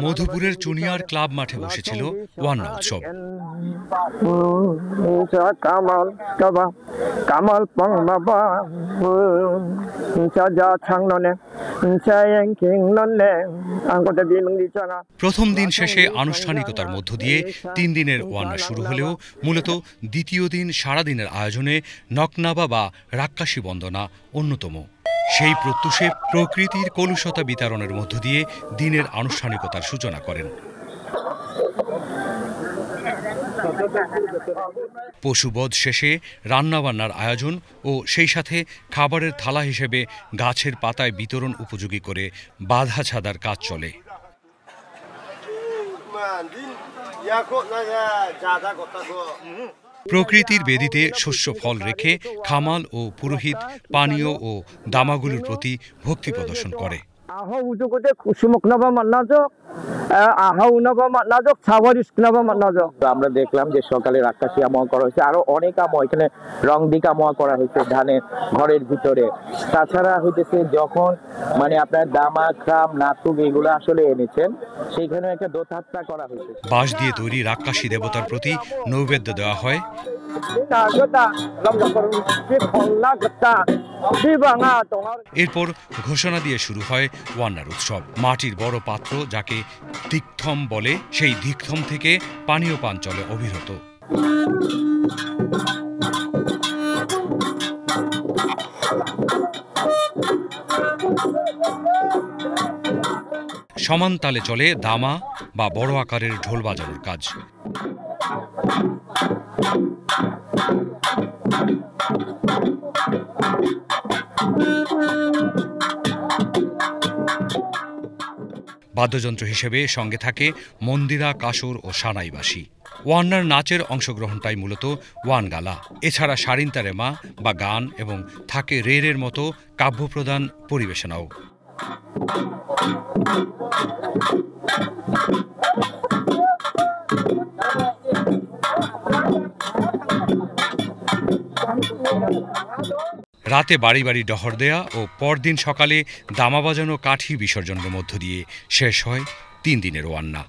মধুপুরের চুনিয়ার club মাঠে বসেছিল ওয়ান্না উৎসব। প্রথম দিন শেষে আনুষ্ঠানিকতার মধ্য দিয়ে ৩ দিনের ওয়ান্না শুরু হলেও মূলত দ্বিতীয় দিন সারাদিনের আয়োজনে নকনাবা বা রাক্কাসী বন্দনা অন্যতম। সেই প্রত্যুষে প্রকৃতির কলুষতা বিতরণের মধ্য দিয়ে দিনের আনুষ্ঠানিকতার সূচনা করেন। পশুবধ শেষে রান্নাবান্নার আয়োজন ও সেই সাথে খাবারের থালা হিসেবে গাছের পাতায় বিতরণ উপযোগী করে বাঁধা ছাদার কাজ চলে। প্রকৃতির বেদিতে শস্য ফল রেখে খামাল ও পুরোহিত পানীয় ও দামাগুলোর প্রতি ভক্তি প্রদর্শন করে। আমরা দেখলাম যে সকালে রাক্কাসী আমোয়া করা হয়েছে, আরো অনেক আমোয়া এখানে রং দিক আমোয়া করা হয়েছে ধানের ঘরের ভিতরে। তাছাড়া হইতেছে যখন মানে আপনার দামা খাম নাতুক এগুলো আসলে এনেছেন, সেইখানে একটা দোতাত্রা করা হয়েছে। বাঁশ দিয়ে তৈরি রাক্কাসী দেবতার প্রতি নৈবেদ্য দেওয়া হয়। এরপর ঘোষণা দিয়ে শুরু হয় ওয়ান্নার উৎসব। মাটির বড় পাত্র যাকে দিকথম বলে, সেই দিকথম থেকে পানীয় পান চলে অবিরত। সমান তালে চলে দামা বা বড় আকারের ঢোল বাজানোর কাজ। বাদ্যযন্ত্র হিসেবে সঙ্গে থাকে মন্দিরা, কাসর ও সানাইবাসী। ওয়ান্নার নাচের অংশগ্রহণটাই মূলত ওয়ানগালা। এছাড়া সারিন্তারেমা বা গান এবং থাকে রেরের মতো কাব্যপ্রধান পরিবেশনাও। রাতে বাড়ি বাড়ি ডহর দেয়া ও পরদিন সকালে দামা বাজানো কাঠি বিসর্জনের মধ্য দিয়ে শেষ হয় ৩ দিনের ওয়ান্না।